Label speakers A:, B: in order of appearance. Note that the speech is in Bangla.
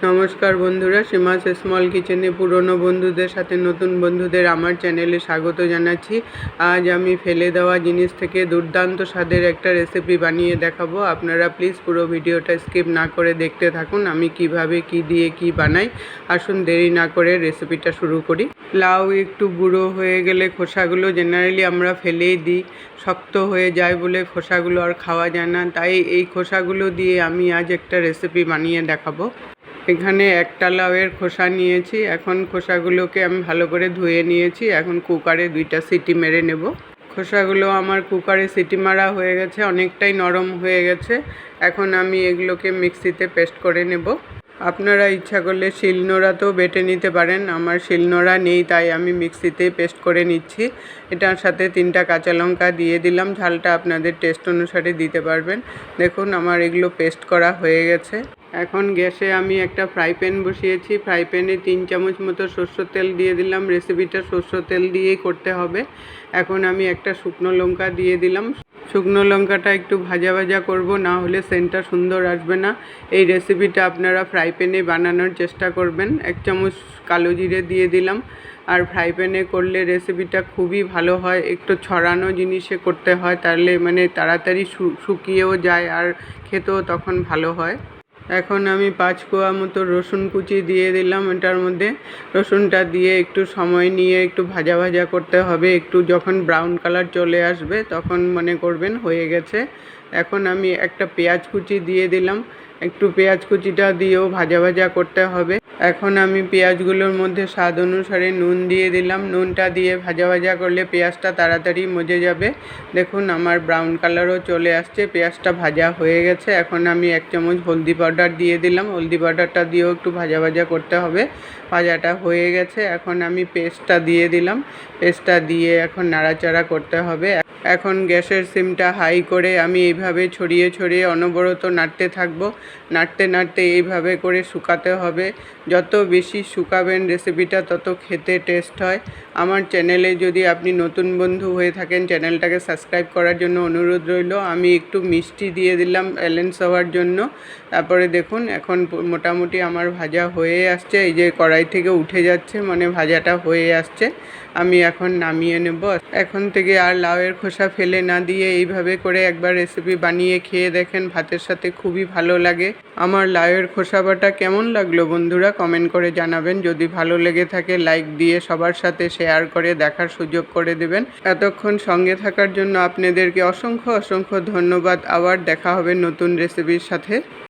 A: নমস্কার বন্ধুরা, সীমা স্মল কিচেনে পুরনো বন্ধুদের সাথে নতুন বন্ধুদের আমার চ্যানেলে স্বাগত জানাচ্ছি। আজ আমি ফেলে দেওয়া জিনিস থেকে দুর্দান্ত স্বাদের একটা রেসিপি বানিয়ে দেখাবো। আপনারা প্লিজ পুরো ভিডিওটা স্কিপ না করে দেখতে থাকুন। আমি কিভাবে কি দিয়ে কি বানাই, আসুন দেরি না করে রেসিপিটা শুরু করি। লাউ একটু বুড়ো হয়ে গেলে খোসাগুলো জেনারেলি আমরা ফেলেই দিই, শক্ত হয়ে যায় বলে খোসাগুলো আর খাওয়া যায় না। তাই এই খোসাগুলো দিয়ে আমি আজ একটা রেসিপি বানিয়ে দেখাবো। এখানে একটা লাউয়ের খোসা নিয়েছি। এখন খোসাগুলোকে আমি ভালো করে ধুয়ে নিয়েছি। এখন কুকারে 2টা সিটি মেরে নেব। খোসাগুলো আমার কুকারে সিটি মারা হয়ে গেছে, অনেকটাই নরম হয়ে গেছে। এখন আমি এগুলোকে মিক্সিতে পেস্ট করে নেব। আপনারা ইচ্ছা করলে শিলনোড়াতেও বেটে নিতে পারেন। আমার শিলনোড়া নেই, তাই আমি মিক্সিতেই পেস্ট করে নিচ্ছি। এটার সাথে 3টা কাঁচা লঙ্কা দিয়ে দিলাম। ঝালটা আপনাদের টেস্ট অনুসারে দিতে পারবেন। দেখুন আমার এগুলো পেস্ট করা হয়ে গেছে। এখন গ্যাসে আমি একটা ফ্রাই প্যান বসিয়েছি। ফ্রাই প্যানে 3 চামচ মতো সরষের তেল দিয়ে দিলাম। রেসিপিটা সরষের তেল দিয়েই করতে হবে। এখন আমি একটা শুকনো লঙ্কা দিয়ে দিলাম। শুকনো লঙ্কাটা একটু ভাজা ভাজা করব, না হলে সেন্টটা সুন্দর আসবে না। এই রেসিপিটা আপনারা ফ্রাই প্যানে বানানোর চেষ্টা করবেন। 1 চামচ কালো জিরে দিয়ে দিলাম। আর ফ্রাই প্যানে করলে রেসিপিটা খুবই ভালো হয়। একটু ছড়ানো জিনিসে করতে হয়, তাহলে মানে তাড়াতাড়ি শুকিয়েও যায় আর খেতেও তখন ভালো হয়। এখন আমি 5 কোয়া মতো রসুন কুচি দিয়ে দিলাম এটার মধ্যে। রসুনটা দিয়ে একটু সময় নিয়ে একটু ভাজা ভাজা করতে হবে। একটু যখন ব্রাউন কালার চলে আসবে তখন মনে করবেন হয়ে গেছে। এখন আমি একটা পেঁয়াজ কুচি দিয়ে দিলাম। একটু পেঁয়াজ কুচিটা দিয়েও ভাজা ভাজা করতে হবে। এখন আমি পেঁয়াজগুলোর মধ্যে স্বাদ অনুসারে নুন দিয়ে দিলাম। নুনটা দিয়ে ভাজা ভাজা করলে পেঁয়াজটা তাড়াতাড়ি মজে যাবে। দেখুন আমার ব্রাউন কালারও চলে আসছে, পেঁয়াজটা ভাজা হয়ে গেছে। এখন আমি 1 চামচ হলদি পাউডার দিয়ে দিলাম। হলদি পাউডারটা দিয়েও একটু ভাজা ভাজা করতে হবে। ভাজাটা হয়ে গেছে। এখন আমি পেস্টটা দিয়ে দিলাম। পেস্টটা দিয়ে এখন নাড়াচাড়া করতে হবে। এখন গ্যাসের সিমটা হাই করে আমি এইভাবে ছড়িয়ে ছড়িয়ে অনবরত নাড়তে থাকবো। নাড়তে নাড়তে এইভাবে করে শুকাতে হবে। যত বেশি শুকাবেন রেসিপিটা তত খেতে টেস্ট হয়। আমার চ্যানেলে যদি আপনি নতুন বন্ধু হয়ে থাকেন, চ্যানেলটাকে সাবস্ক্রাইব করার জন্য অনুরোধ রইল। আমি একটু মিষ্টি দিয়ে দিলাম ব্যালেন্স হওয়ার জন্য। তারপরে দেখুন এখন মোটামুটি আমার ভাজা হয়ে আসছে। এই যে কড়াই থেকে উঠে যাচ্ছে, মানে ভাজাটা হয়ে আসছে। আমি এখন নামিয়ে নেব। এখন থেকে আর লাউয়ের খোসা ফেলে না দিয়ে এইভাবে করে একবার রেসিপি বানিয়ে খেয়ে দেখেন, ভাতের সাথে খুবই ভালো লাগে। আমার লাউয়ের খোসা বাটা কেমন লাগলো বন্ধুরা, কমেন্ট করে জানাবেন। যদি ভালো লেগে থাকে লাইক দিয়ে সবার সাথে শেয়ার করে দেখার সুযোগ করে দেবেন। এতক্ষণ সঙ্গে থাকার জন্য আপনাদেরকে অসংখ্য অসংখ্য ধন্যবাদ। আবার দেখা হবে নতুন রেসিপির সাথে।